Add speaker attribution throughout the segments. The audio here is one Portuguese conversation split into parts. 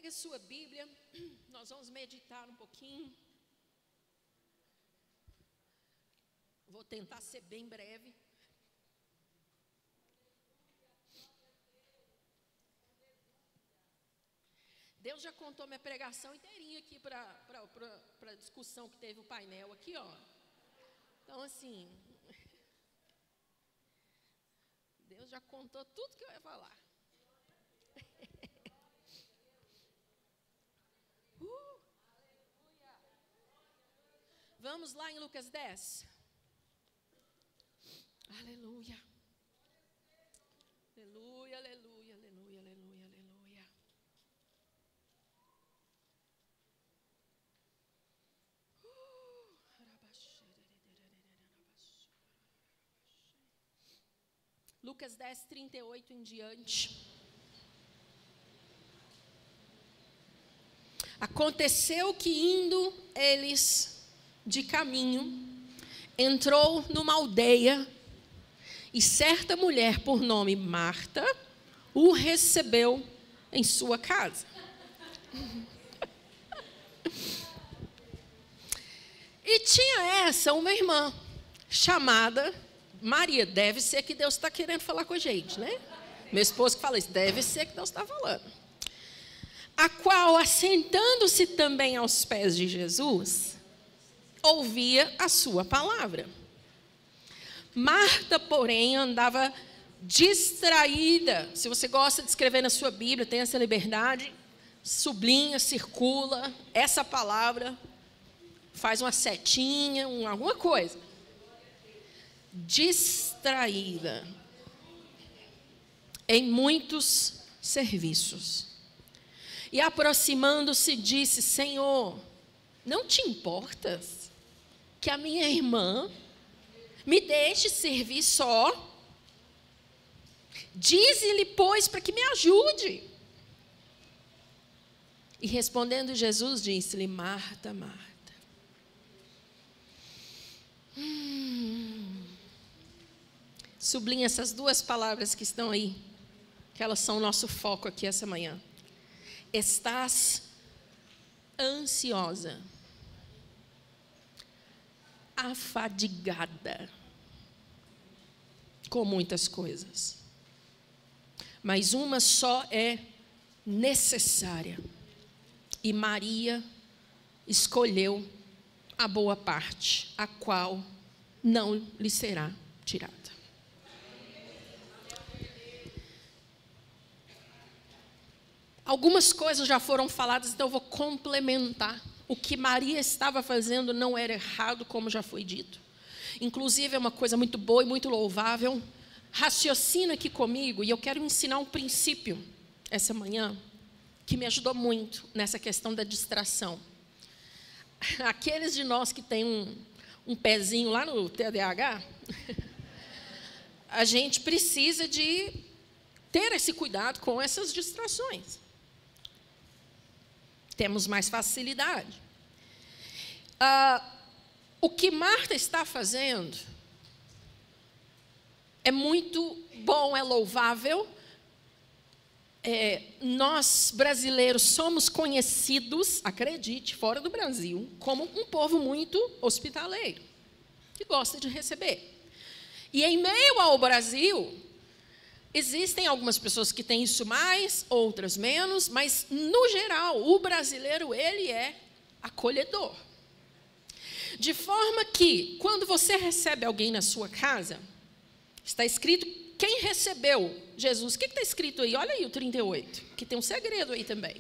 Speaker 1: Pegue a sua Bíblia, nós vamos meditar um pouquinho. Vou tentar ser bem breve. Deus já contou minha pregação inteirinha aqui para a discussão que teve o painel aqui, ó. Então, assim, Deus já contou tudo que eu ia falar. Vamos lá em Lucas 10. Aleluia. Aleluia, aleluia, aleluia, aleluia, aleluia. Lucas 10, 38 em diante. Aconteceu que indo eles de caminho, entrou numa aldeia e certa mulher por nome Marta o recebeu em sua casa. E tinha uma irmã chamada Maria. Deve ser que Deus está querendo falar com a gente, né? Meu esposo que fala isso, deve ser que Deus está falando. A qual, assentando-se também aos pés de Jesus, ouvia a sua palavra. Marta, porém, andava distraída. Se você gosta de escrever na sua Bíblia, tem essa liberdade, sublinha, circula essa palavra, faz uma setinha, alguma coisa. Distraída em muitos serviços. E aproximando-se, disse: Senhor, não te importas que a minha irmã me deixe servir só? Dize-lhe, pois, para que me ajude. E respondendo Jesus, disse-lhe: Marta, Marta. Sublinha essas duas palavras que estão aí, que elas são o nosso foco aqui essa manhã. Estás ansiosa, afadigada com muitas coisas, mas uma só é necessária, e Maria escolheu a boa parte, a qual não lhe será tirada. Algumas coisas já foram faladas, então eu vou complementar. O que Maria estava fazendo não era errado, como já foi dito. Inclusive, é uma coisa muito boa e muito louvável. Raciocina aqui comigo, e eu quero ensinar um princípio essa manhã, que me ajudou muito nessa questão da distração. Aqueles de nós que têm um pezinho lá no TDAH, a gente precisa de ter esse cuidado com essas distrações. Temos mais facilidade. O que Marta está fazendo é muito bom, é louvável. Nós, brasileiros, somos conhecidos, acredite, fora do Brasil, como um povo muito hospitaleiro, que gosta de receber. E em meio ao Brasil, existem algumas pessoas que têm isso mais, outras menos, mas, no geral, o brasileiro, ele é acolhedor. De forma que, quando você recebe alguém na sua casa, está escrito quem recebeu Jesus. O que está escrito aí? Olha aí o 38, que tem um segredo aí também.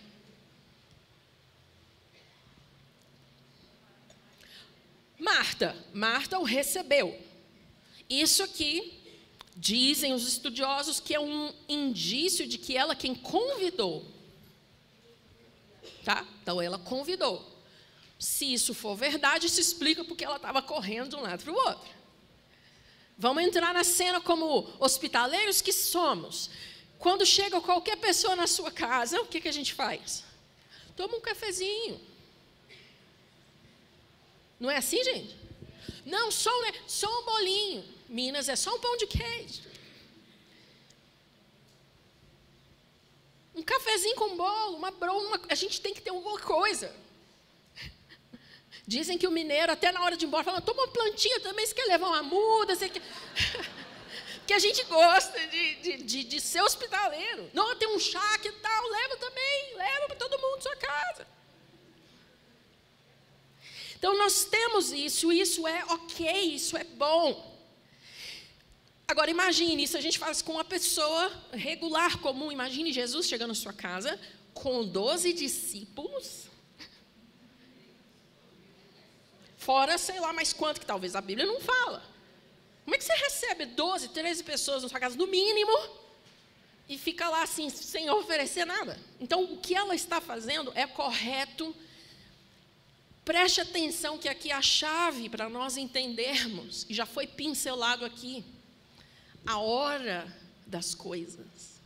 Speaker 1: Marta o recebeu. Isso aqui, dizem os estudiosos, que é um indício de que ela quem convidou. Tá? Então, ela convidou. Se isso for verdade, isso explica porque ela estava correndo de um lado para o outro. Vamos entrar na cena como hospitaleiros que somos. Quando chega qualquer pessoa na sua casa, o que a gente faz? Toma um cafezinho. Não é assim, gente? Não, só um bolinho. Minas é só um pão de queijo. Um cafezinho com bolo, a gente tem que ter alguma coisa. Dizem que o mineiro, até na hora de ir embora, fala, toma uma plantinha também, você quer levar uma muda, você quer... que a gente gosta de ser hospitaleiro. Não, tem um chá que tal, leva também, leva para todo mundo sua casa. Então, nós temos isso é ok, isso é bom. Agora, imagine, isso a gente faz com uma pessoa regular, comum. Imagine Jesus chegando na sua casa com 12 discípulos, fora, sei lá mais quanto, que talvez a Bíblia não fala. Como é que você recebe 12, 13 pessoas na sua casa, no mínimo, e fica lá assim, sem oferecer nada? Então, o que ela está fazendo é correto. Preste atenção que aqui a chave para nós entendermos, e já foi pincelado aqui, a hora das coisas.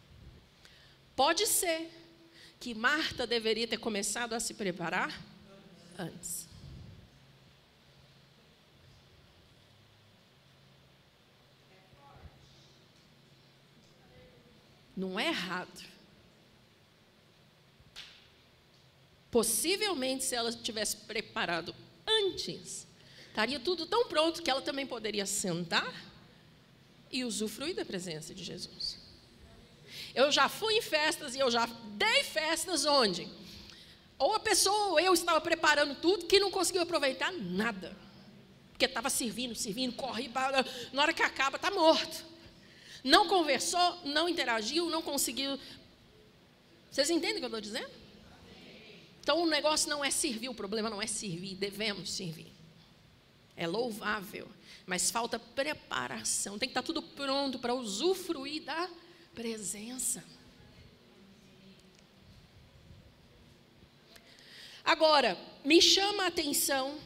Speaker 1: Pode ser que Marta deveria ter começado a se preparar antes. Não é errado. Possivelmente, se ela tivesse preparado antes, estaria tudo tão pronto que ela também poderia sentar e usufruir da presença de Jesus. Eu já fui em festas e eu já dei festas onde ou a pessoa ou eu estava preparando tudo que não conseguiu aproveitar nada. Porque estava servindo, corre, na hora que acaba, está morto. Não conversou, não interagiu, não conseguiu. Vocês entendem o que eu estou dizendo? Então, o negócio não é servir, o problema não é servir, devemos servir. É louvável, mas falta preparação. Tem que estar tudo pronto para usufruir da presença. Agora, me chama a atenção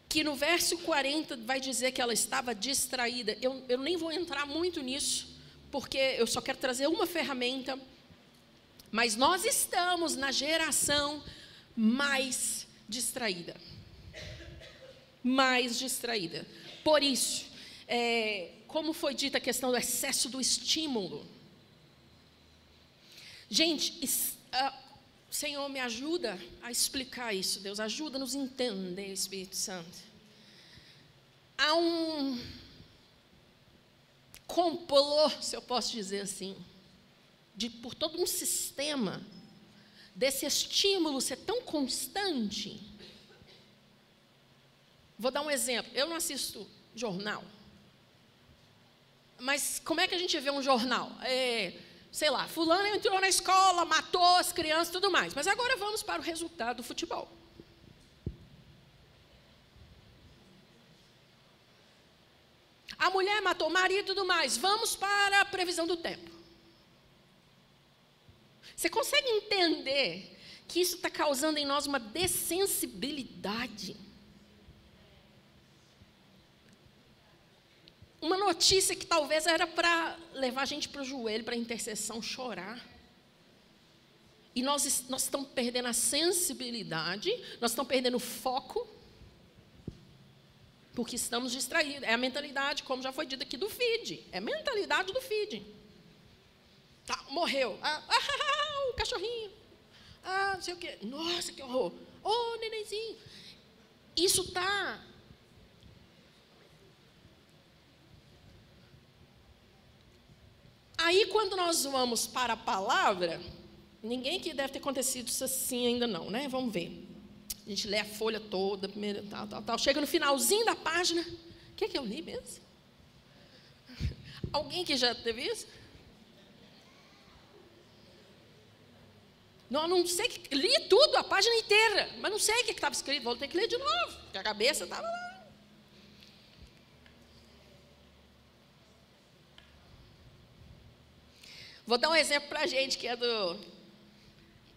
Speaker 1: que no verso 40 vai dizer que ela estava distraída. Eu nem vou entrar muito nisso, porque eu só quero trazer uma ferramenta. Mas nós estamos na geração mais distraída. Mais distraída. Por isso, como foi dita a questão do excesso do estímulo. Gente, Senhor, me ajuda a explicar isso, Deus. Ajuda-nos a entender, Espírito Santo. Há um complô, se eu posso dizer assim, por todo um sistema desse estímulo ser tão constante. Vou dar um exemplo. Eu não assisto jornal. Mas como é que a gente vê um jornal? Sei lá, fulano entrou na escola, matou as crianças e tudo mais. Mas agora vamos para o resultado do futebol. A mulher matou o marido e tudo mais. Vamos para a previsão do tempo. Você consegue entender que isso está causando em nós uma dessensibilidade? Uma notícia que talvez era para levar a gente para o joelho, para a intercessão, chorar. E nós estamos perdendo a sensibilidade, nós estamos perdendo o foco, porque estamos distraídos. É a mentalidade, como já foi dito aqui, do feed. É a mentalidade do feed. Tá, morreu. O cachorrinho. Não sei o quê. Nossa, que horror. Nenenzinho. Isso está... Aí, quando nós vamos para a palavra, ninguém que deve ter acontecido isso assim ainda não, né? Vamos ver. A gente lê a folha toda, primeiro, tal. Chega no finalzinho da página. O que é que eu li mesmo? Alguém que já teve isso? Não sei, li tudo, a página inteira, mas não sei o que estava escrito, vou ter que ler de novo, porque a cabeça estava lá. Vou dar um exemplo para a gente que é do...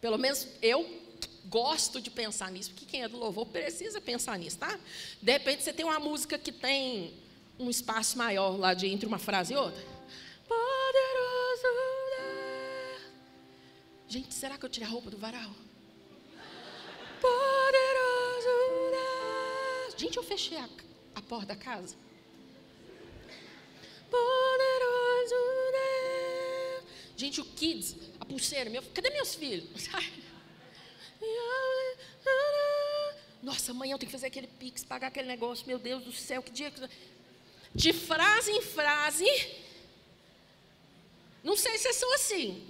Speaker 1: Pelo menos eu gosto de pensar nisso, porque quem é do louvor precisa pensar nisso, tá? De repente você tem uma música que tem um espaço maior lá entre uma frase e outra. Poderoso Deus. Gente, será que eu tirei a roupa do varal? Poderoso Deus. Gente, eu fechei a porta da casa. Poderoso Deus. Gente, o Kids, a pulseira, cadê meus filhos? Nossa, amanhã eu tenho que fazer aquele Pix, pagar aquele negócio, meu Deus do céu, que dia... De frase em frase, não sei se são assim.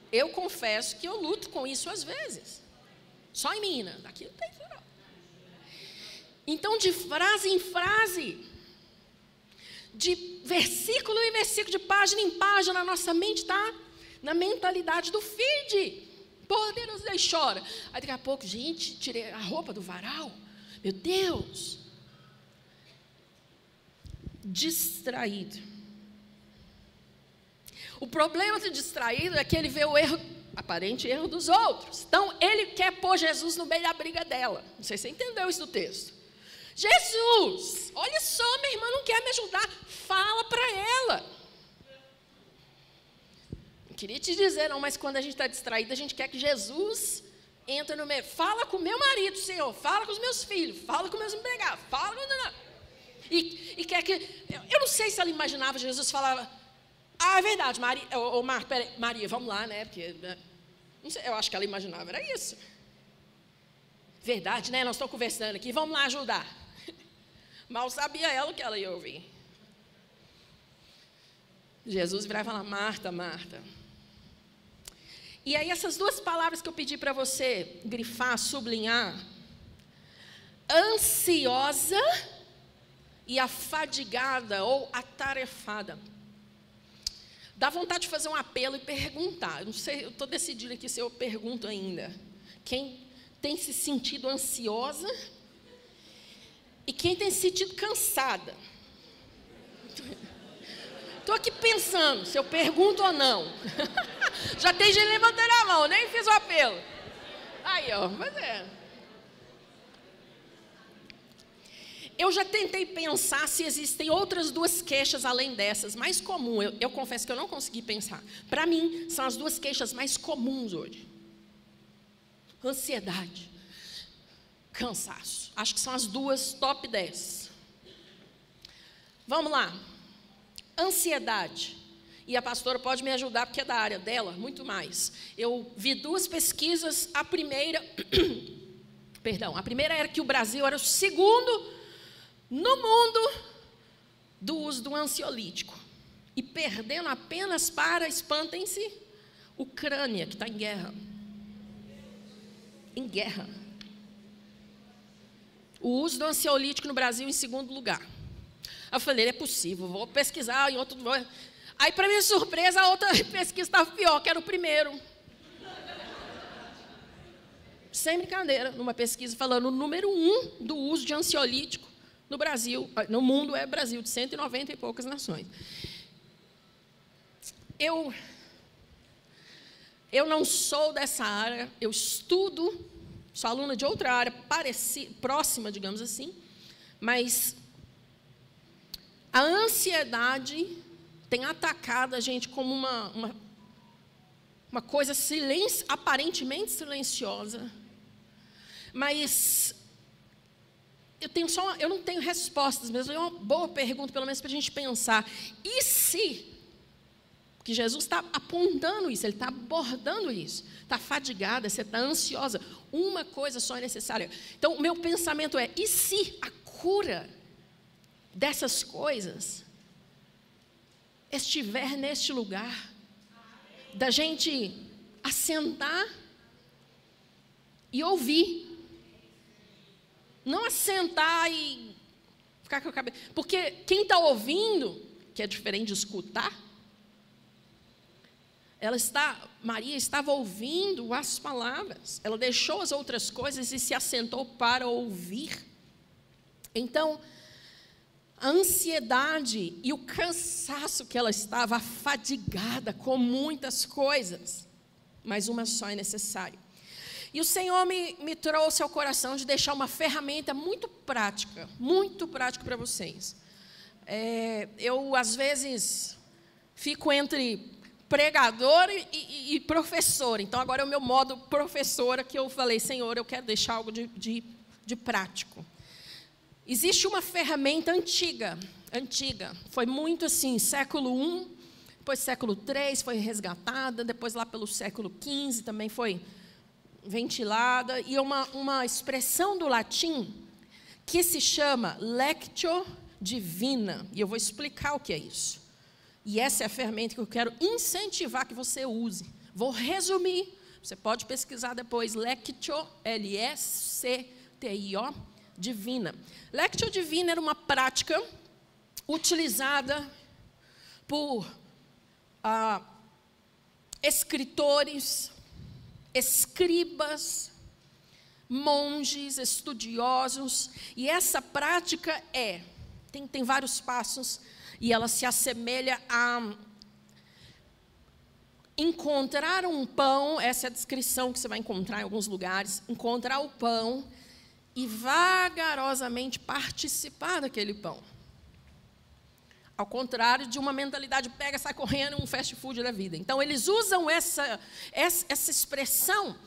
Speaker 1: Eu confesso que eu luto com isso às vezes. Só em Minas, daqui não tem isso não. Então, de frase em frase, de versículo em versículo, de página em página, a nossa mente está na mentalidade do feed. Poderoso, daí chora. Aí daqui a pouco, gente, tirei a roupa do varal. Meu Deus. Distraído. O problema de distraído é que ele vê o erro, aparente erro dos outros. Então, ele quer pôr Jesus no meio da briga dela. Não sei se você entendeu isso do texto. Jesus, olha só, minha irmã não quer me ajudar. Fala para ela. Não queria te dizer, não, mas quando a gente está distraído, a gente quer que Jesus entre no meio. Fala com o meu marido, Senhor. Fala com os meus filhos. Fala com meus empregados. Fala com... E quer que... Eu não sei se ela imaginava, Jesus falava... Ah, é verdade, Maria, vamos lá, né? Porque... Não sei, eu acho que ela imaginava, era isso. Verdade, né? Nós estamos conversando aqui, vamos lá ajudar. Mal sabia ela o que ela ia ouvir. Jesus virava e falava, Marta, Marta. E aí essas duas palavras que eu pedi para você grifar, sublinhar. Ansiosa e afadigada ou atarefada. Dá vontade de fazer um apelo e perguntar. Eu não sei, eu estou decidida aqui se eu pergunto ainda. Quem tem se sentido ansiosa e quem tem se sentido cansada? Estou aqui pensando se eu pergunto ou não. Já tem gente levantando a mão, nem fiz o apelo. Aí, ó, mas é. Eu já tentei pensar se existem outras duas queixas além dessas, mais comuns. Eu confesso que eu não consegui pensar. Para mim, são as duas queixas mais comuns hoje. Ansiedade, cansaço. Acho que são as duas top 10. Vamos lá. Ansiedade. E a pastora pode me ajudar, porque é da área dela, muito mais. Eu vi duas pesquisas. A primeira era que o Brasil era o segundo no mundo do uso do ansiolítico. E perdendo apenas para, espantem-se, Ucrânia, que está em guerra. Em guerra. O uso do ansiolítico no Brasil em segundo lugar. Eu falei, é possível, vou pesquisar em outro... Aí, para minha surpresa, a outra pesquisa estava pior, que era o primeiro. Sem brincadeira, numa pesquisa falando o número 1 do uso de ansiolítico no Brasil, no mundo é Brasil, de 190 e poucas nações. Eu não sou dessa área, eu estudo, sou aluna de outra área próxima, digamos assim, mas a ansiedade tem atacado a gente como uma coisa aparentemente silenciosa, mas eu não tenho respostas, mas é uma boa pergunta, pelo menos para a gente pensar. E se, porque Jesus está apontando isso, Ele está abordando isso, está fadigada, você está ansiosa, uma coisa só é necessária. Então, o meu pensamento é, e se a cura dessas coisas estiver neste lugar, da gente assentar e ouvir, não assentar e ficar com a cabeça, porque quem está ouvindo, que é diferente de escutar, Maria estava ouvindo as palavras, ela deixou as outras coisas e se assentou para ouvir. Então, a ansiedade e o cansaço que ela estava, afadigada com muitas coisas, mas uma só é necessária. E o Senhor me trouxe ao coração de deixar uma ferramenta muito prática para vocês. Eu, às vezes, fico entre pregador e professor. Então, agora é o meu modo professora que eu falei, Senhor, eu quero deixar algo de prático. Existe uma ferramenta antiga, foi muito assim, século I, depois século III foi resgatada, depois lá pelo século XV também foi ventilada, e uma expressão do latim que se chama lectio divina, e eu vou explicar o que é isso. E essa é a ferramenta que eu quero incentivar que você use. Vou resumir, você pode pesquisar depois, lectio, L-E-C-T-I-O, divina. Lectio divina era uma prática utilizada por escritores, escribas, monges, estudiosos, e essa prática tem vários passos, e ela se assemelha a encontrar um pão, essa é a descrição que você vai encontrar em alguns lugares, encontrar o pão e vagarosamente participar daquele pão. Ao contrário de uma mentalidade pega, sai correndo, um fast food da vida. Então, eles usam essa expressão,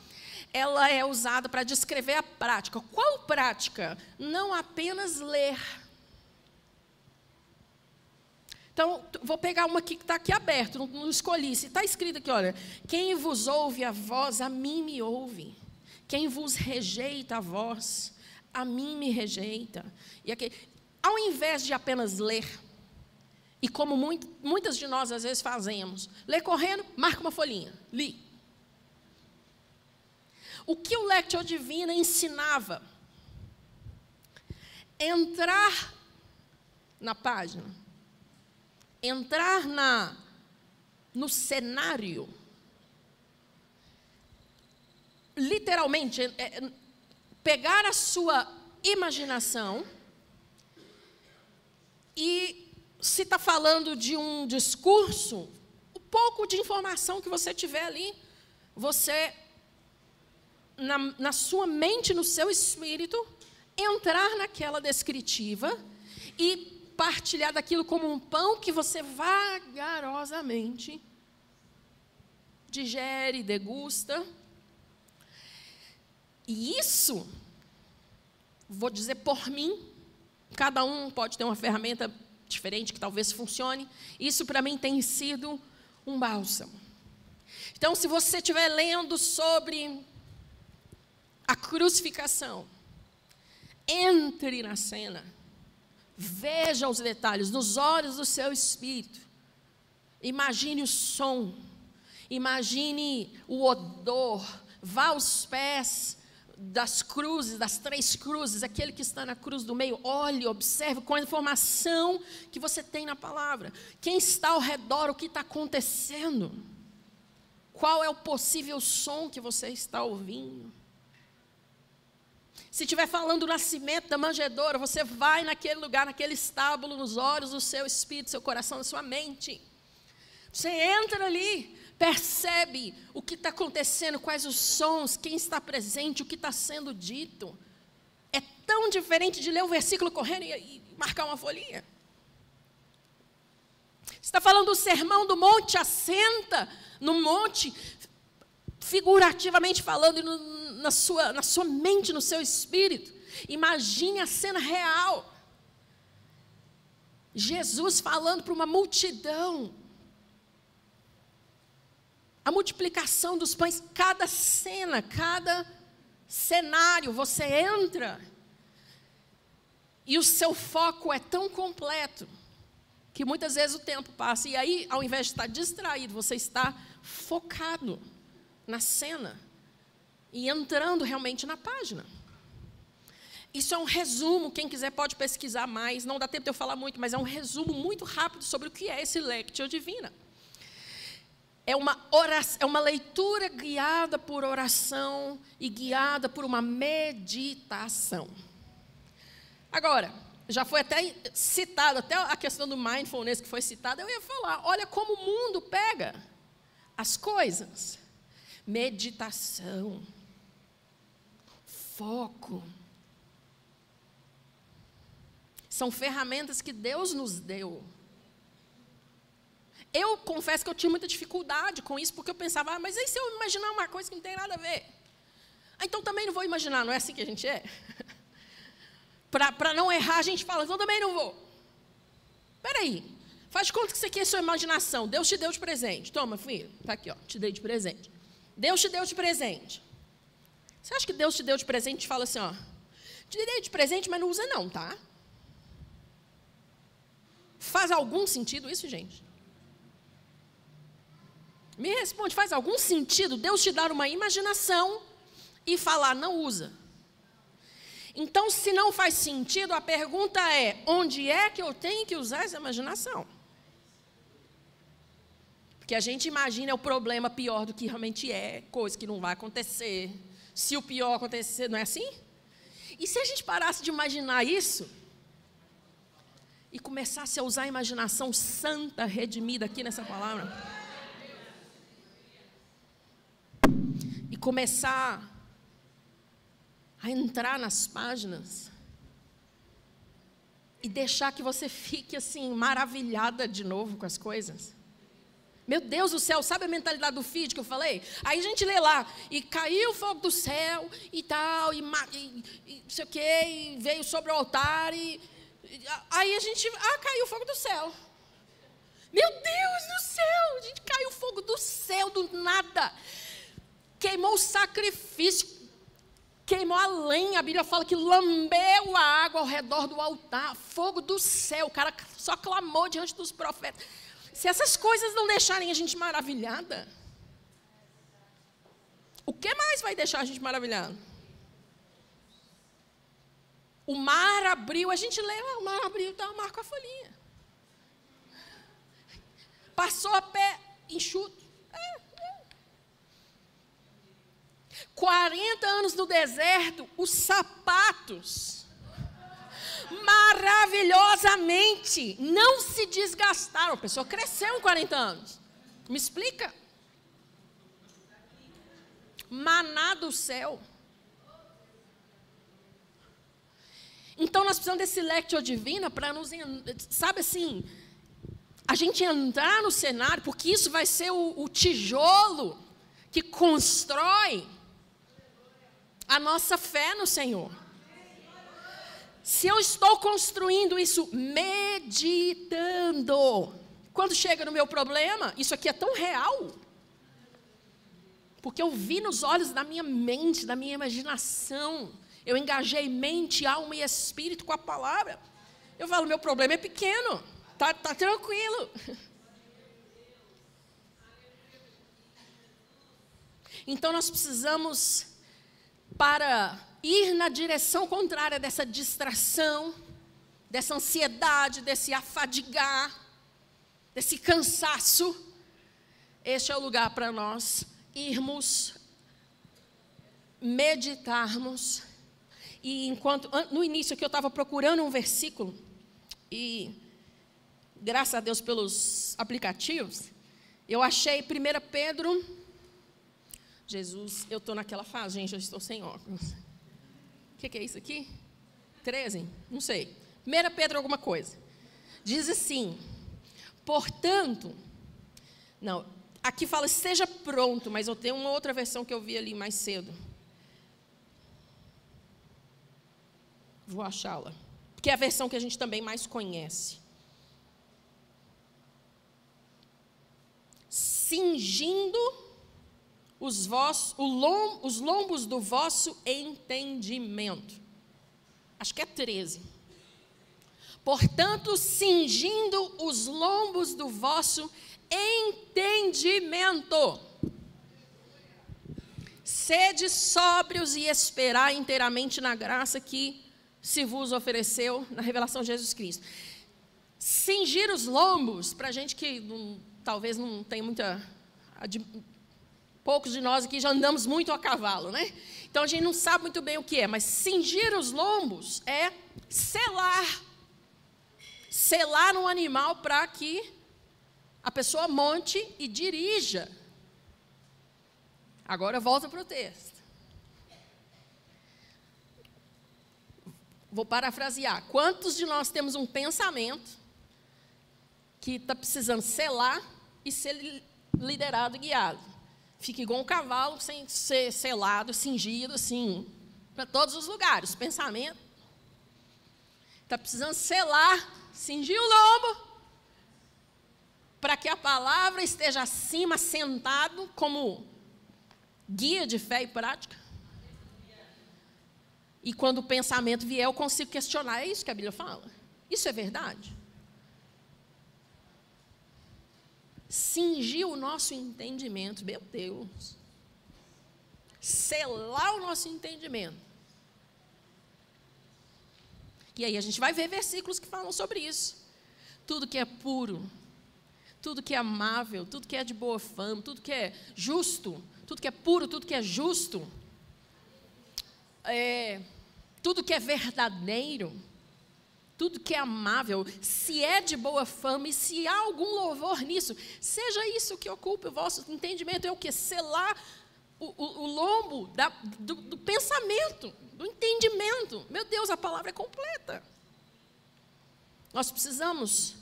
Speaker 1: ela é usada para descrever a prática. Qual prática? Não apenas ler. Então, vou pegar uma aqui que está aqui aberto, não escolhi. Se está escrito aqui, olha, quem vos ouve a voz, a mim me ouve. Quem vos rejeita a voz, a mim me rejeita. E aqui, ao invés de apenas ler, e como muitas de nós às vezes fazemos, ler correndo, marca uma folhinha, li. O que o Lectio Divina ensinava? Entrar na página, entrar no cenário, literalmente, pegar a sua imaginação e, se está falando de um discurso, o pouco de informação que você tiver ali, você, na sua mente, no seu espírito, entrar naquela descritiva e partilhar daquilo como um pão que você vagarosamente digere, degusta. E isso, vou dizer por mim, cada um pode ter uma ferramenta diferente que talvez funcione. Isso para mim tem sido um bálsamo. Então, se você estiver lendo sobre a crucificação, entre na cena, veja os detalhes, nos olhos do seu espírito. Imagine o som, imagine o odor, vá aos pés das cruzes, das 3 cruzes, aquele que está na cruz do meio, olhe, observe com a informação que você tem na palavra. Quem está ao redor, o que está acontecendo? Qual é o possível som que você está ouvindo? Se estiver falando do nascimento da manjedoura, você vai naquele lugar, naquele estábulo, nos olhos do seu espírito, seu coração, da sua mente. Você entra ali, percebe o que está acontecendo, quais os sons, quem está presente, o que está sendo dito. É tão diferente de ler um versículo correndo e marcar uma folhinha. Você está falando do sermão do monte, assenta no monte, figurativamente falando, na sua mente, no seu espírito. Imagine a cena real. Jesus falando para uma multidão. A multiplicação dos pães, cada cena, cada cenário, você entra e o seu foco é tão completo que muitas vezes o tempo passa e aí, ao invés de estar distraído, você está focado na cena e entrando realmente na página. Isso é um resumo, quem quiser pode pesquisar mais, não dá tempo de eu falar muito, mas é um resumo muito rápido sobre o que é esse Lectio Divina. É uma leitura guiada por oração e guiada por uma meditação. Agora, já foi até citado, até a questão do mindfulness que foi citada, eu ia falar, olha como o mundo pega as coisas. Meditação, foco. São ferramentas que Deus nos deu. Eu confesso que eu tinha muita dificuldade com isso, porque eu pensava, mas aí se eu imaginar uma coisa que não tem nada a ver? Então também não vou imaginar, não é assim que a gente é? Para não errar, a gente fala, então também não vou. Espera aí, Faz de conta que isso aqui é sua imaginação. Deus te deu de presente. Toma, filho. Está aqui, ó. Te dei de presente. Deus te deu de presente. Você acha que Deus te deu de presente e fala assim, ó, te dei de presente, mas não usa não, tá? Faz algum sentido isso, gente? Me responde, faz algum sentido Deus te dar uma imaginação e falar, não usa? Então, se não faz sentido, a pergunta é, onde é que eu tenho que usar essa imaginação? Porque a gente imagina o problema pior do que realmente é, coisa que não vai acontecer. Se o pior acontecer, não é assim? E se a gente parasse de imaginar isso e começasse a usar a imaginação santa, redimida aqui nessa palavra? E começar a entrar nas páginas e deixar que você fique assim, maravilhada de novo com as coisas. Meu Deus do céu, sabe a mentalidade do feed que eu falei? Aí a gente lê lá, e caiu o fogo do céu, e tal, e não sei o quê, e veio sobre o altar, aí a gente, caiu o fogo do céu. Meu Deus do céu, a gente caiu o fogo do céu, do nada. Queimou o sacrifício, queimou a lenha, a Bíblia fala que lambeu a água ao redor do altar, fogo do céu, o cara só clamou diante dos profetas. Se essas coisas não deixarem a gente maravilhada, o que mais vai deixar a gente maravilhada? O mar abriu, a gente lê, o mar abriu, dá o mar com a folhinha. Passou a pé enxuto. 40 anos no deserto, os sapatos maravilhosamente não se desgastaram. A pessoa cresceu em 40 anos. Me explica? Maná do céu. Então nós precisamos desse lectio divina para nos, sabe assim, a gente entrar no cenário, porque isso vai ser o tijolo que constrói a nossa fé no Senhor. Se eu estou construindo isso meditando, quando chega no meu problema, isso aqui é tão real, porque eu vi nos olhos da minha mente, da minha imaginação, eu engajei mente, alma e espírito com a palavra. Eu falo, meu problema é pequeno, tá tranquilo. Então nós precisamos, para ir na direção contrária dessa distração, dessa ansiedade, desse afadigar, desse cansaço, este é o lugar para nós irmos, meditarmos. E enquanto, no início aqui eu estava procurando um versículo, e graças a Deus pelos aplicativos, eu achei 1 Pedro, Jesus, eu estou naquela fase, gente, eu estou sem óculos. O que é isso aqui? 13? Não sei. 1 Pedro alguma coisa. Diz assim, portanto, não, aqui fala, esteja pronto, mas eu tenho uma outra versão que eu vi ali mais cedo. Vou achá-la. Que é a versão que a gente também mais conhece. Cingindo os lombos do vosso entendimento. Acho que é 13. Portanto, cingindo os lombos do vosso entendimento. Sede sóbrios e esperai inteiramente na graça que se vos ofereceu na revelação de Jesus Cristo. Cingir os lombos, para gente que talvez não tem muita... Poucos de nós aqui já andamos muito a cavalo, né? Então a gente não sabe muito bem o que é, mas cingir os lombos é selar. Selar um animal para que a pessoa monte e dirija. Agora volta para o texto. Vou parafrasear. Quantos de nós temos um pensamento que está precisando selar e ser liderado e guiado? Fica igual um cavalo sem ser selado, cingido, assim, para todos os lugares. Pensamento. Está precisando selar, cingir o lombo para que a palavra esteja acima, sentado como guia de fé e prática. E quando o pensamento vier, eu consigo questionar. É isso que a Bíblia fala? Isso é verdade? Cingir o nosso entendimento, meu Deus. Selar o nosso entendimento. E aí a gente vai ver versículos que falam sobre isso. Tudo que é puro, tudo que é amável, tudo que é de boa fama, tudo que é justo, tudo que é puro, tudo que é justo, tudo que é verdadeiro, tudo que é amável, se é de boa fama e se há algum louvor nisso, seja isso que ocupe o vosso entendimento. É o que? Selar o lombo do pensamento, do entendimento. Meu Deus, a palavra é completa. Nós precisamos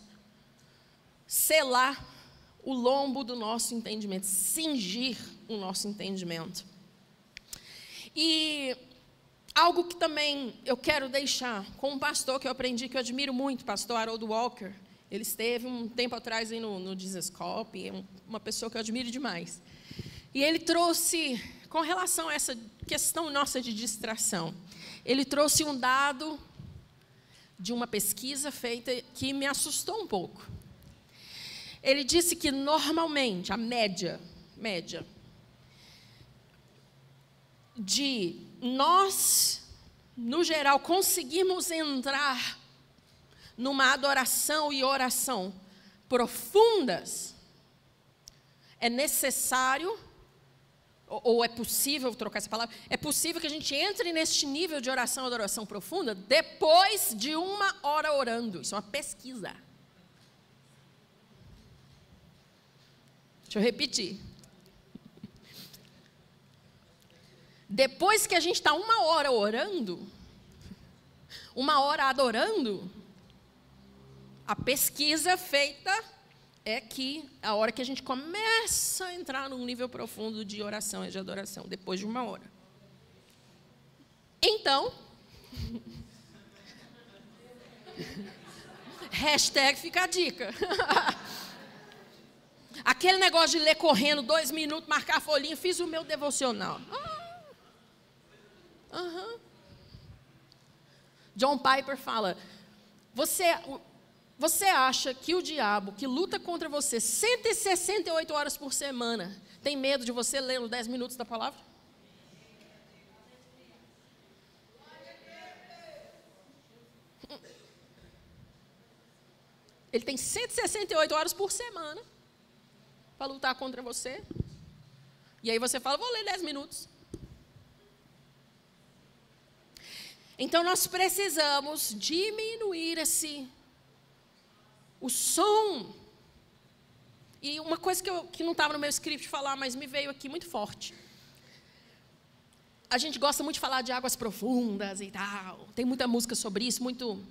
Speaker 1: selar o lombo do nosso entendimento, cingir o nosso entendimento. E algo que também eu quero deixar com um pastor que eu aprendi, que eu admiro muito, pastor Harold Walker. Ele esteve um tempo atrás aí no Dizescope, uma pessoa que eu admiro demais. E ele trouxe, com relação a essa questão nossa de distração, ele trouxe um dado de uma pesquisa feita que me assustou um pouco. Ele disse que normalmente, a média de nós, no geral, conseguirmos entrar numa adoração e oração profundas, é necessário, ou é possível, vou trocar essa palavra, é possível que a gente entre neste nível de oração e adoração profunda depois de 1 hora orando. Isso é uma pesquisa. Deixa eu repetir. Depois que a gente está 1 hora orando, 1 hora adorando, a pesquisa feita é que a hora que a gente começa a entrar num nível profundo de oração e de adoração, depois de 1 hora. Então, hashtag fica a dica. Aquele negócio de ler correndo 2 minutos, marcar a folhinha, fiz o meu devocional. John Piper fala, você acha que o diabo, que luta contra você 168 horas por semana, tem medo de você ler os 10 minutos da palavra? Ele tem 168 horas por semana para lutar contra você. E aí você fala, vou ler 10 minutos. Então nós precisamos diminuir o som. E uma coisa que não estava no meu script falar, mas me veio aqui muito forte. A gente gosta muito de falar de águas profundas e tal. Tem muita música sobre isso, muito.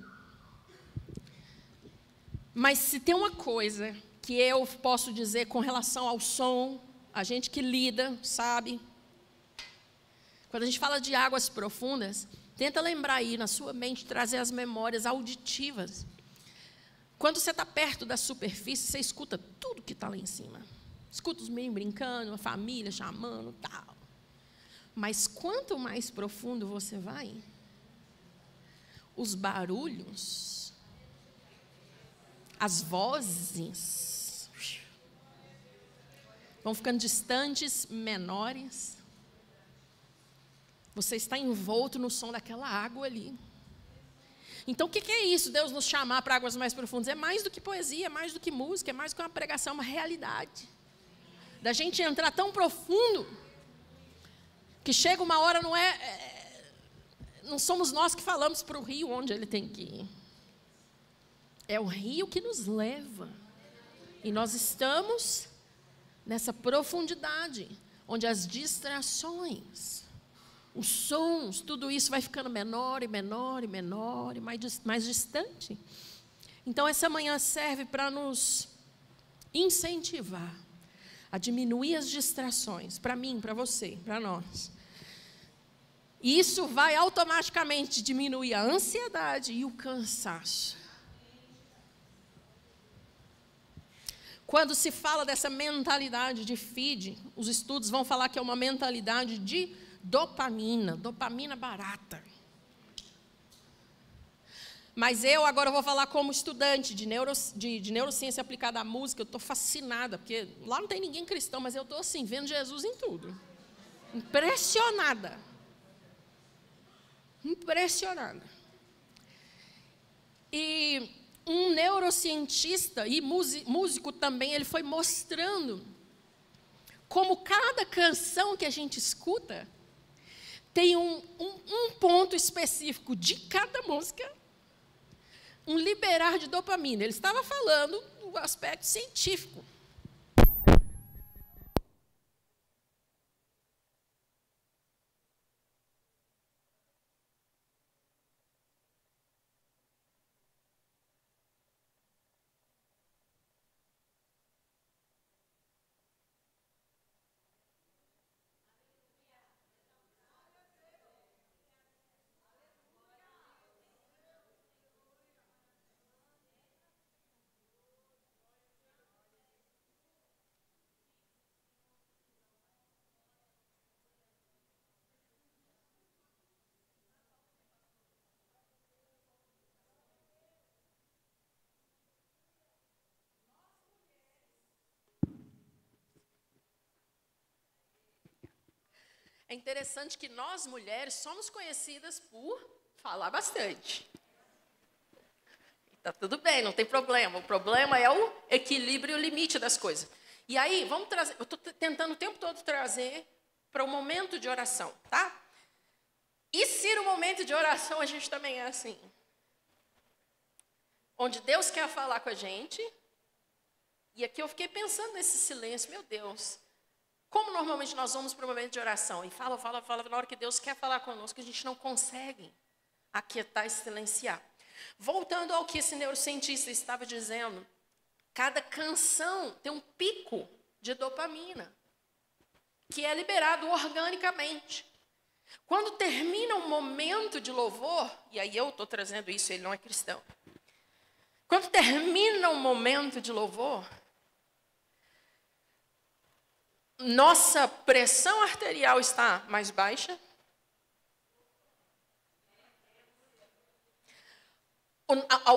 Speaker 1: Mas se tem uma coisa que eu posso dizer com relação ao som, a gente que lida, sabe? Quando a gente fala de águas profundas, tenta lembrar aí na sua mente, trazer as memórias auditivas. Quando você está perto da superfície, você escuta tudo que está lá em cima. Escuta os meninos brincando, a família chamando, tal. Mas quanto mais profundo você vai, os barulhos, as vozes, vão ficando distantes, menores. Você está envolto no som daquela água ali. Então, o que é isso? Deus nos chamar para águas mais profundas? É mais do que poesia, é mais do que música, é mais do que uma pregação, é uma realidade. Da gente entrar tão profundo, que chega uma hora, não somos nós que falamos para o rio onde ele tem que ir. É o rio que nos leva. E nós estamos nessa profundidade, onde as distrações, os sons, tudo isso vai ficando menor e menor e menor e mais distante. Então, essa manhã serve para nos incentivar a diminuir as distrações, para mim, para você, para nós. E isso vai automaticamente diminuir a ansiedade e o cansaço. Quando se fala dessa mentalidade de feed, os estudos vão falar que é uma mentalidade de dopamina barata. Mas eu agora vou falar como estudante de neurociência aplicada à música, eu estou fascinada, porque lá não tem ninguém cristão, mas eu estou assim, vendo Jesus em tudo. Impressionada. Impressionada. E um neurocientista e músico também, ele foi mostrando como cada canção que a gente escuta tem um ponto específico de cada música, um liberar de dopamina. Ele estava falando do aspecto científico. É interessante que nós, mulheres, somos conhecidas por falar bastante. Está tudo bem, não tem problema. O problema é o equilíbrio e o limite das coisas. E aí, vamos trazer, eu estou tentando o tempo todo trazer para o momento de oração, tá? E se no momento de oração a gente também é assim? Onde Deus quer falar com a gente, e aqui eu fiquei pensando nesse silêncio, meu Deus, como normalmente nós vamos para o momento de oração, e fala, na hora que Deus quer falar conosco, a gente não consegue aquietar e silenciar. Voltando ao que esse neurocientista estava dizendo, cada canção tem um pico de dopamina, que é liberado organicamente. Quando termina um momento de louvor, e aí eu estou trazendo isso, ele não é cristão. Quando termina um momento de louvor, nossa pressão arterial está mais baixa.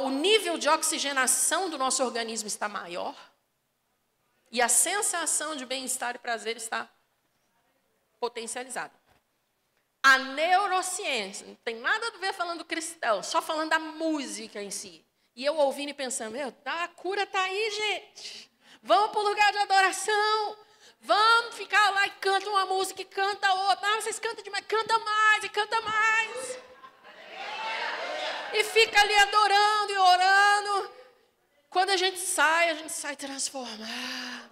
Speaker 1: O nível de oxigenação do nosso organismo está maior. E a sensação de bem-estar e prazer está potencializada. A neurociência, não tem nada a ver falando cristão, só falando da música em si. E eu ouvindo e pensando, a cura está aí, gente. Vamos para o lugar de adoração. Vamos ficar lá e canta uma música e canta outra. Ah, vocês cantam demais, canta mais e canta mais. E fica ali adorando e orando. Quando a gente sai transformado.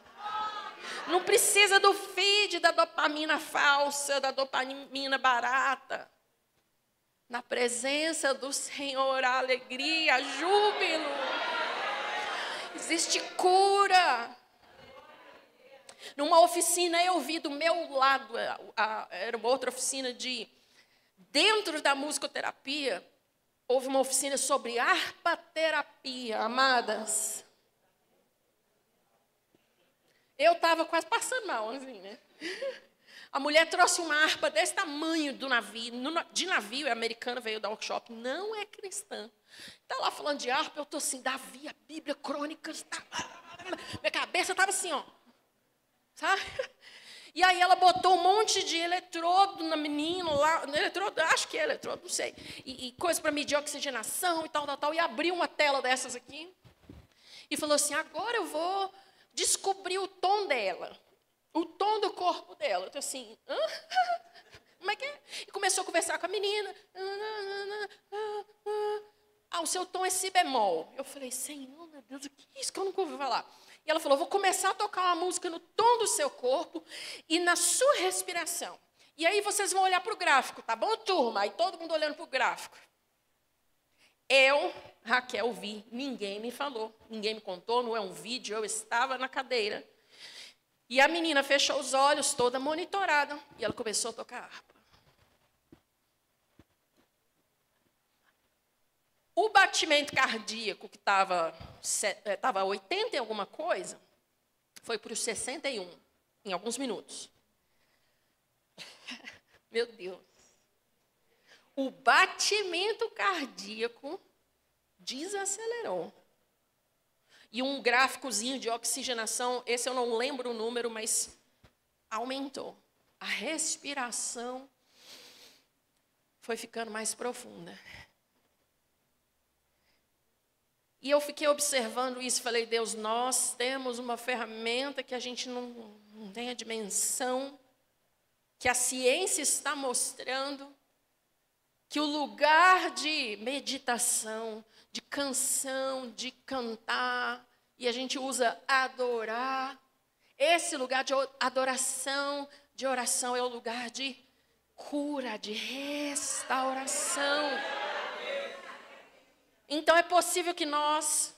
Speaker 1: Não precisa do feed da dopamina falsa, da dopamina barata. Na presença do Senhor, a alegria, júbilo. Existe cura. Numa oficina, eu vi do meu lado, era uma outra oficina dentro da musicoterapia, houve uma oficina sobre harpaterapia, amadas. Eu estava quase passando mal, assim, né? A mulher trouxe uma harpa desse tamanho do navio, de navio, americana, veio dar workshop, não é cristã. Está lá falando de harpa, eu estou assim, Davi, a Bíblia, Crônicas, minha cabeça estava assim, ó. Sabe? E aí ela botou um monte de eletrodo na menina, lá, eletrodo, acho que é eletrodo, não sei, e coisa para medir oxigenação e tal, e abriu uma tela dessas aqui, e falou assim, agora eu vou descobrir o tom dela, o tom do corpo dela. Eu tô assim, hã? Como é que é? E começou a conversar com a menina. O seu tom é si bemol. Eu falei, Senhor, meu Deus, o que é isso que eu nunca ouvi falar? E ela falou, vou começar a tocar uma música no tom do seu corpo e na sua respiração. E aí vocês vão olhar para o gráfico, tá bom, turma? Aí todo mundo olhando para o gráfico. Eu, Raquel, vi, ninguém me falou, ninguém me contou, não é um vídeo, eu estava na cadeira. E a menina fechou os olhos, toda monitorada, e ela começou a tocar harpa. O batimento cardíaco, que estava 80 e alguma coisa, foi para os 61, em alguns minutos. Meu Deus. O batimento cardíaco desacelerou. E um gráficozinho de oxigenação, esse eu não lembro o número, mas aumentou. A respiração foi ficando mais profunda. E eu fiquei observando isso, falei, Deus, nós temos uma ferramenta que a gente não tem a dimensão, que a ciência está mostrando, que o lugar de meditação, de canção, de cantar, e a gente usa adorar, esse lugar de adoração, de oração, é o lugar de cura, de restauração. Então é possível que nós,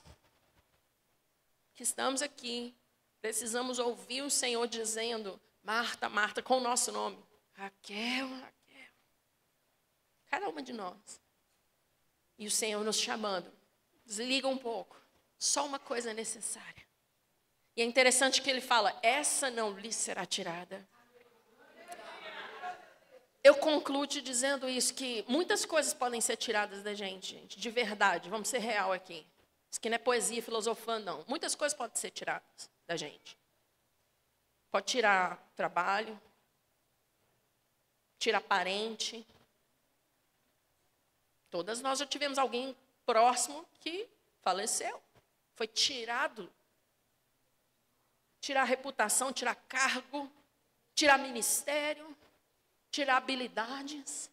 Speaker 1: que estamos aqui, precisamos ouvir o Senhor dizendo, Marta, Marta, com o nosso nome, Raquel, Raquel. Cada uma de nós. E o Senhor nos chamando. Desliga um pouco. Só uma coisa necessária. E é interessante que ele fala, essa não lhe será tirada. Eu concluo te dizendo isso, que muitas coisas podem ser tiradas da gente, de verdade. Vamos ser real aqui. Isso aqui não é poesia, filosofando, não. Muitas coisas podem ser tiradas da gente. Pode tirar trabalho, tirar parente. Todas nós já tivemos alguém próximo que faleceu. Foi tirado. Tirar reputação, tirar cargo, tirar ministério, tirar habilidades.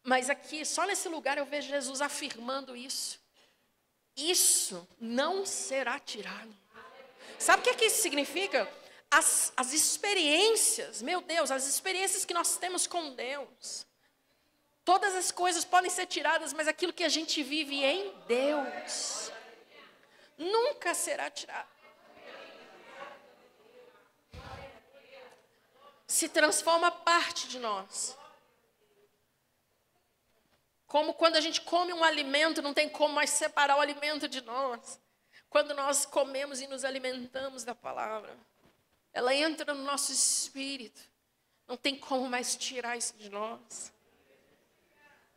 Speaker 1: Mas aqui, só nesse lugar, eu vejo Jesus afirmando isso. Isso não será tirado. Sabe o que isso significa? As experiências, meu Deus, as experiências que nós temos com Deus. Todas as coisas podem ser tiradas, mas aquilo que a gente vive em Deus nunca será tirado. Se transforma parte de nós. Como quando a gente come um alimento, não tem como mais separar o alimento de nós. Quando nós comemos e nos alimentamos da palavra, ela entra no nosso espírito. Não tem como mais tirar isso de nós.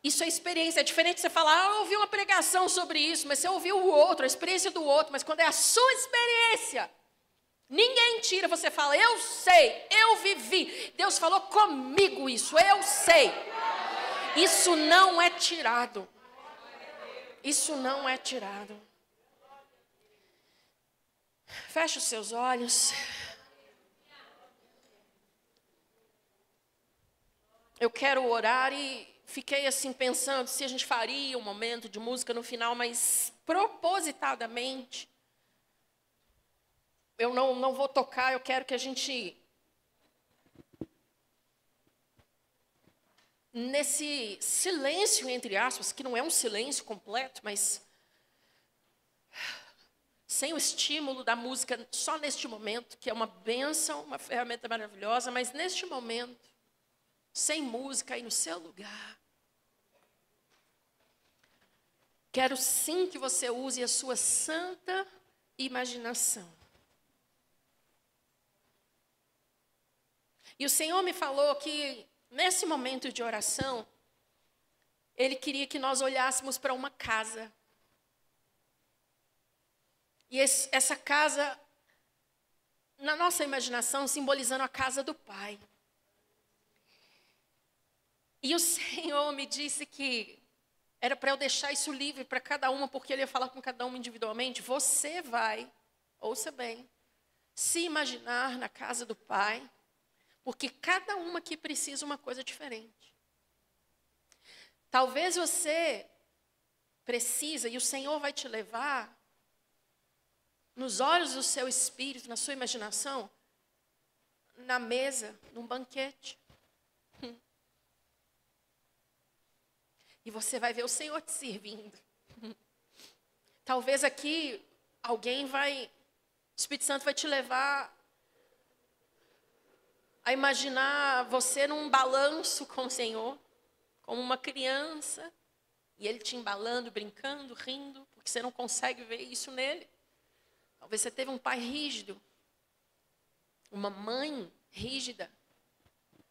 Speaker 1: Isso é experiência, é diferente você falar, eu ouvi uma pregação sobre isso, mas você ouviu o outro, a experiência do outro, mas quando é a sua experiência, ninguém tira, você fala, eu sei, eu vivi, Deus falou comigo isso, eu sei. Isso não é tirado. Isso não é tirado. Feche os seus olhos. Eu quero orar e fiquei assim pensando se a gente faria um momento de música no final, mas propositadamente, eu não vou tocar, eu quero que a gente, nesse silêncio, entre aspas, que não é um silêncio completo, mas sem o estímulo da música, só neste momento, que é uma bênção, uma ferramenta maravilhosa, mas neste momento, sem música aí no seu lugar, quero sim que você use a sua santa imaginação. E o Senhor me falou que, nesse momento de oração, Ele queria que nós olhássemos para uma casa. E essa casa, na nossa imaginação, simbolizando a casa do Pai. E o Senhor me disse que era para eu deixar isso livre para cada uma, porque Ele ia falar com cada uma individualmente. Você vai, ouça bem, se imaginar na casa do Pai, porque cada uma aqui precisa uma coisa diferente. Talvez você precisa, e o Senhor vai te levar, nos olhos do seu espírito, na sua imaginação, na mesa, num banquete. E você vai ver o Senhor te servindo. Talvez aqui alguém o Espírito Santo vai te levar a imaginar você num balanço com o Senhor, como uma criança, e Ele te embalando, brincando, rindo, porque você não consegue ver isso nele. Talvez você teve um pai rígido, uma mãe rígida.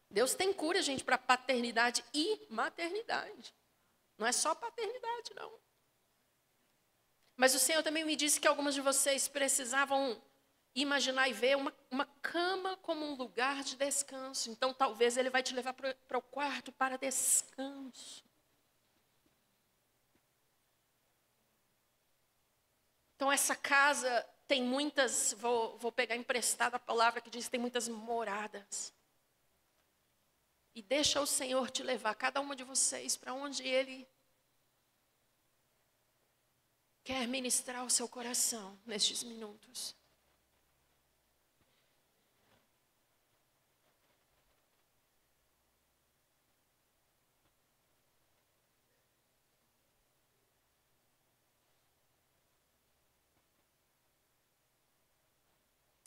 Speaker 1: Deus tem cura, gente, para paternidade e maternidade. Não é só paternidade, não. Mas o Senhor também me disse que algumas de vocês precisavam imaginar e ver uma cama como um lugar de descanso. Então, talvez Ele vai te levar para o quarto para descanso. Então, essa casa tem muitas, vou pegar emprestada a palavra que diz que tem muitas moradas. E deixa o Senhor te levar, cada uma de vocês, para onde Ele quer ministrar o seu coração nestes minutos.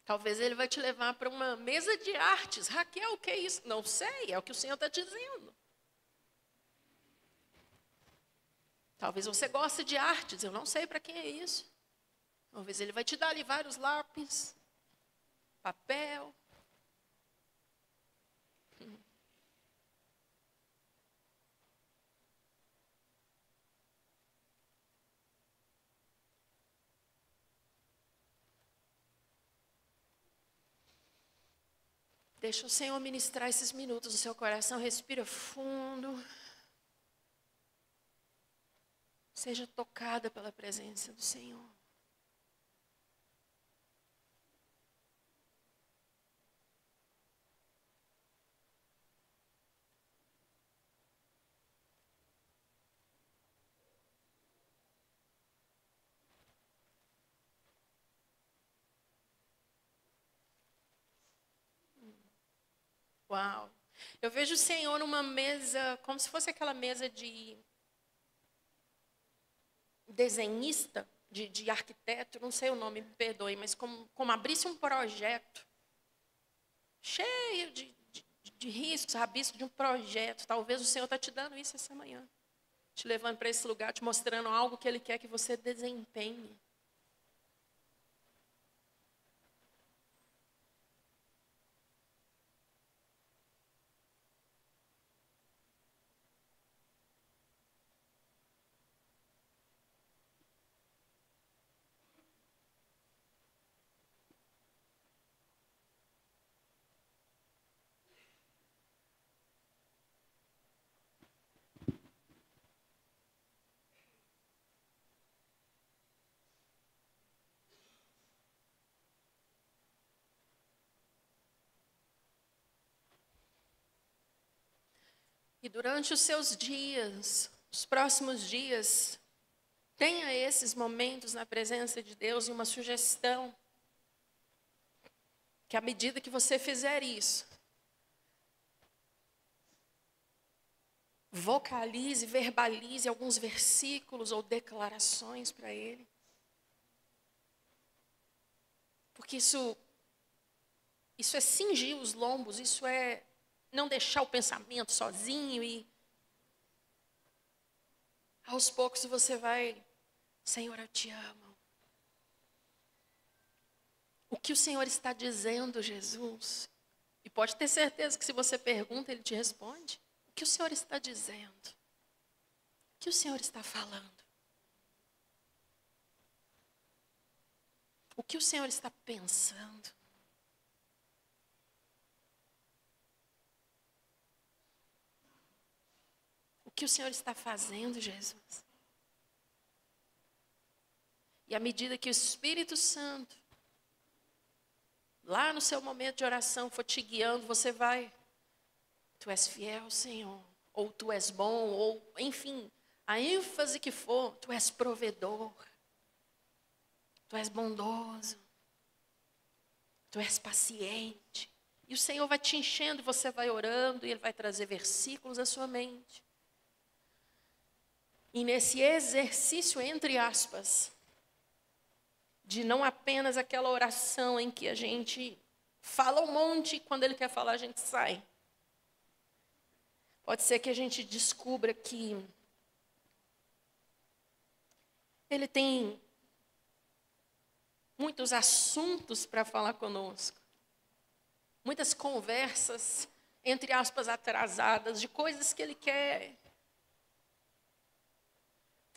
Speaker 1: Talvez Ele vai te levar para uma mesa de artes. Raquel, o que é isso? Não sei, é o que o Senhor está dizendo. Talvez você goste de artes, eu não sei para quem é isso. Talvez Ele vai te dar ali vários lápis, papel. Deixa o Senhor ministrar esses minutos no seu coração. Respira fundo. Seja tocada pela presença do Senhor. Uau! Eu vejo o Senhor numa mesa, como se fosse aquela mesa de desenhista, de arquiteto, não sei o nome, me perdoe, mas como abrisse um projeto cheio de riscos, rabiscos de um projeto. Talvez o Senhor está te dando isso essa manhã. Te levando para esse lugar, te mostrando algo que Ele quer que você desempenhe. E durante os seus dias, os próximos dias, tenha esses momentos na presença de Deus. E uma sugestão, que à medida que você fizer isso, vocalize, verbalize alguns versículos ou declarações para Ele. Porque isso é cingir os lombos, isso é não deixar o pensamento sozinho e aos poucos você vai, Senhor, eu te amo. O que o Senhor está dizendo, Jesus? E pode ter certeza que se você pergunta, Ele te responde. O que o Senhor está dizendo? O que o Senhor está falando? O que o Senhor está pensando? O que o Senhor está fazendo, Jesus? E à medida que o Espírito Santo, lá no seu momento de oração, for te guiando, você vai, tu és fiel, Senhor, ou tu és bom, ou enfim, a ênfase que for, tu és provedor, tu és bondoso, tu és paciente. E o Senhor vai te enchendo, você vai orando, e Ele vai trazer versículos à sua mente. E nesse exercício, entre aspas, de não apenas aquela oração em que a gente fala um monte e quando Ele quer falar a gente sai. Pode ser que a gente descubra que Ele tem muitos assuntos para falar conosco. Muitas conversas, entre aspas, atrasadas, de coisas que Ele quer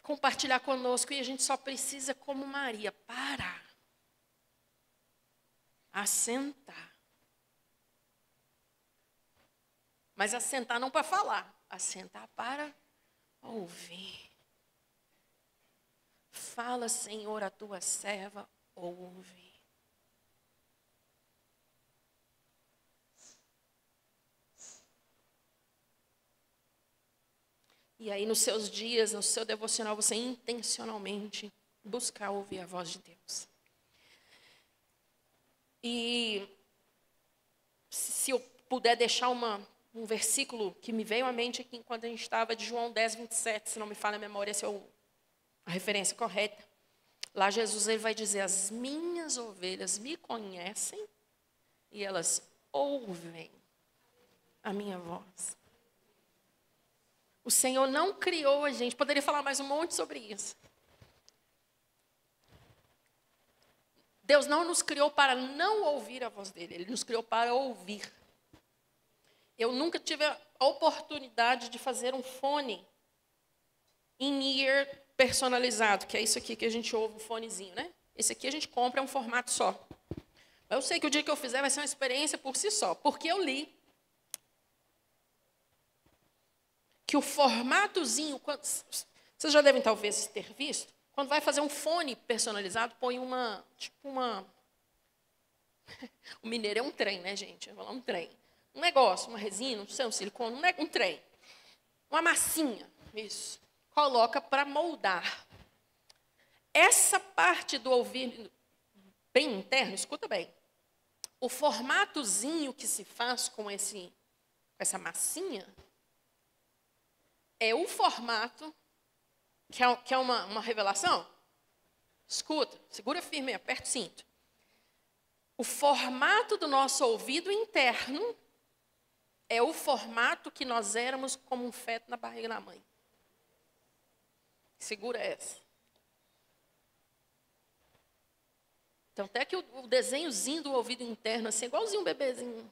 Speaker 1: compartilhar conosco. E a gente só precisa, como Maria, parar, assentar. Mas assentar não para falar, assentar para ouvir. Fala, Senhor, a tua serva ouve. E aí, nos seus dias, no seu devocional, você intencionalmente buscar ouvir a voz de Deus. E se eu puder deixar um versículo que me veio à mente aqui enquanto a gente estava, de João 10, 27, se não me falha a memória, essa é a referência correta. Lá Jesus ele vai dizer, as minhas ovelhas me conhecem e elas ouvem a minha voz. O Senhor não criou a gente, poderia falar mais um monte sobre isso. Deus não nos criou para não ouvir a voz dele, Ele nos criou para ouvir. Eu nunca tive a oportunidade de fazer um fone in-ear personalizado, que é isso aqui que a gente ouve, um fonezinho, né? Esse aqui a gente compra, é um formato só. Mas eu sei que o dia que eu fizer vai ser uma experiência por si só, porque eu li que o formatozinho, vocês já devem talvez ter visto, quando vai fazer um fone personalizado, põe o mineiro é um trem, né, gente? Eu vou falar um trem. Um negócio, uma resina, não sei, um silicone, um trem. Uma massinha, isso. Coloca para moldar. Essa parte do ouvido bem interno, escuta bem. O formatozinho que se faz com essa massinha é o formato que é uma revelação. Escuta, segura firme, aperta o cinto. O formato do nosso ouvido interno é o formato que nós éramos como um feto na barriga da mãe. Segura essa. Então, até que o desenhozinho do ouvido interno, assim, igualzinho um bebezinho.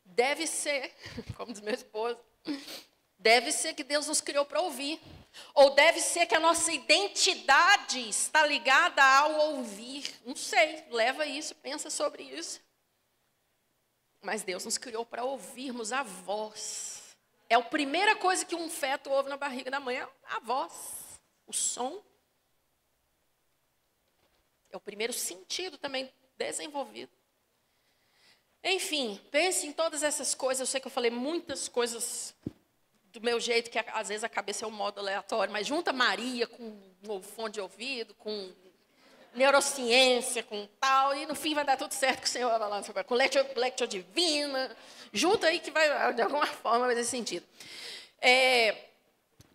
Speaker 1: Deve ser, como diz meu esposo, deve ser que Deus nos criou para ouvir. Ou deve ser que a nossa identidade está ligada ao ouvir. Não sei, leva isso, pensa sobre isso. Mas Deus nos criou para ouvirmos a voz. É a primeira coisa que um feto ouve na barriga da mãe, é a voz, o som. É o primeiro sentido também desenvolvido. Enfim, pense em todas essas coisas. Eu sei que eu falei muitas coisas do meu jeito, que às vezes a cabeça é um modo aleatório, mas junta Maria com um fone de ouvido, com neurociência, com tal, e no fim vai dar tudo certo, que o Senhor vai falar com lectio divina, junta aí que vai, de alguma forma, vai ter sentido.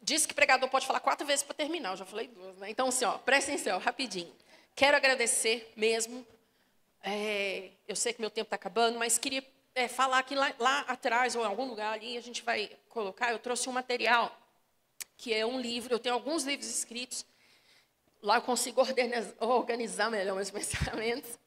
Speaker 1: Diz que pregador pode falar 4 vezes para terminar, eu já falei 2, né? Então, assim, presta atenção, rapidinho. Quero agradecer mesmo, eu sei que meu tempo está acabando, mas queria falar que lá atrás, ou em algum lugar ali, a gente vai colocar, eu trouxe um material, que é um livro, eu tenho alguns livros escritos, lá eu consigo organizar melhor meus pensamentos,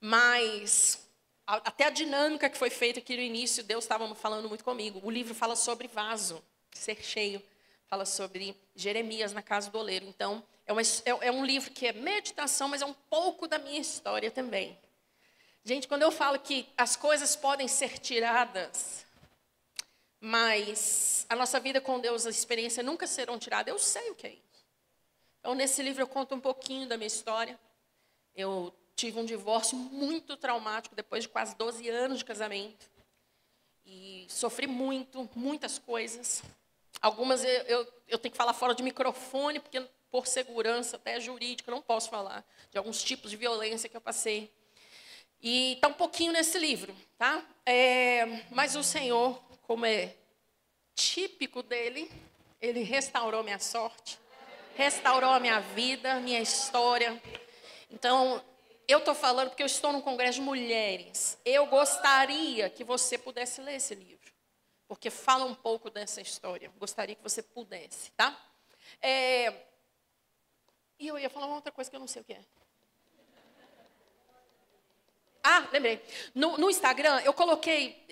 Speaker 1: mas até a dinâmica que foi feita aqui no início, Deus estava falando muito comigo. O livro fala sobre vaso, ser cheio, fala sobre Jeremias na casa do oleiro. Então, é um livro que é meditação, mas é um pouco da minha história também. Gente, quando eu falo que as coisas podem ser tiradas, mas a nossa vida com Deus, a experiência nunca serão tiradas, eu sei o que é isso. Então, nesse livro eu conto um pouquinho da minha história. Eu tive um divórcio muito traumático, depois de quase 12 anos de casamento. E sofri muitas coisas. Algumas eu tenho que falar fora de microfone, porque por segurança, até jurídica, eu não posso falar de alguns tipos de violência que eu passei. E está um pouquinho nesse livro, tá? Mas o Senhor, como é típico dele, Ele restaurou minha sorte, restaurou a minha vida, minha história. Então, eu estou falando porque eu estou num congresso de mulheres. Eu gostaria que você pudesse ler esse livro, porque fala um pouco dessa história. Gostaria que você pudesse, tá? E eu ia falar uma outra coisa que eu não sei o que é. Ah, lembrei. No Instagram, eu coloquei...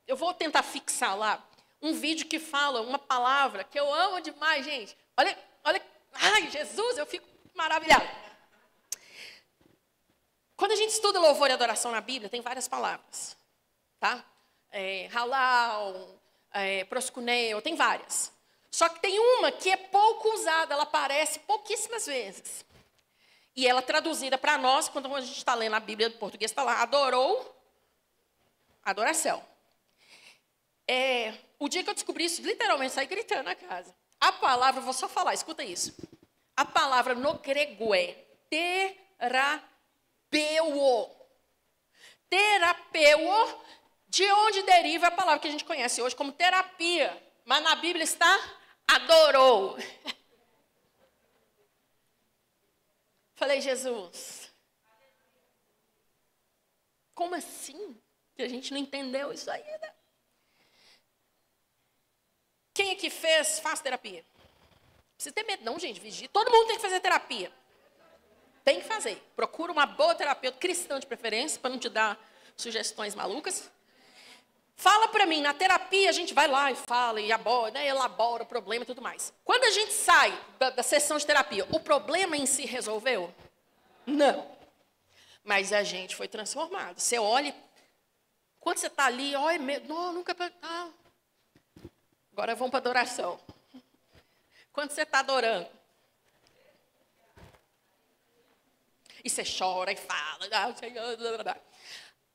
Speaker 1: Eu vou tentar fixar lá um vídeo que fala uma palavra que eu amo demais, gente. Olha. Ai, Jesus, eu fico maravilhada. Quando a gente estuda louvor e adoração na Bíblia, tem várias palavras. Tá? Halal, proskuneo, tem várias. Só que tem uma que é pouco usada, ela aparece pouquíssimas vezes. E ela traduzida para nós, quando a gente está lendo a Bíblia do português, está lá, adorou, adoração. O dia que eu descobri isso, literalmente, saí gritando na casa. A palavra, vou só falar, escuta isso. A palavra no grego é terapeuo. Terapeuo, de onde deriva a palavra que a gente conhece hoje como terapia. Mas na Bíblia está adorou. Falei, Jesus, como assim? Que a gente não entendeu isso ainda. Quem aqui faz terapia? Não precisa ter medo não, gente, vigia. Todo mundo tem que fazer terapia. Tem que fazer. Procura uma boa terapeuta, cristã de preferência, para não te dar sugestões malucas. Fala para mim, na terapia a gente vai lá e fala, e aborda, elabora o problema e tudo mais. Quando a gente sai da sessão de terapia, o problema em si resolveu? Não. Mas a gente foi transformado. Você olha, quando você está ali, olha, não, nunca... Agora vamos para a adoração. Quando você está adorando, e você chora e fala,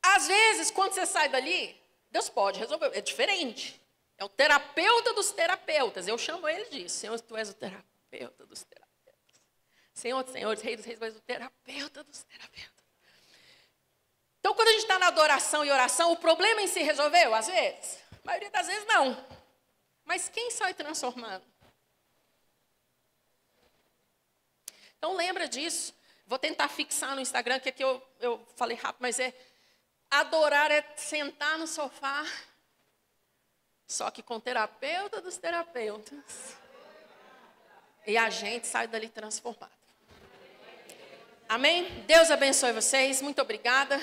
Speaker 1: às vezes, quando você sai dali, Deus pode resolver, é diferente. É o terapeuta dos terapeutas. Eu chamo ele disso. Senhor, tu és o terapeuta dos terapeutas. Senhor dos senhores, rei dos reis, tu és o terapeuta dos terapeutas. Então, quando a gente está na adoração e oração, o problema em si resolveu? Às vezes. A maioria das vezes, não. Mas quem sai transformado? Então, lembra disso. Vou tentar fixar no Instagram, que aqui eu falei rápido, mas adorar é sentar no sofá, só que com o terapeuta dos terapeutas. E a gente sai dali transformado. Amém? Deus abençoe vocês. Muito obrigada.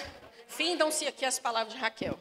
Speaker 1: Findam-se aqui as palavras de Raquel.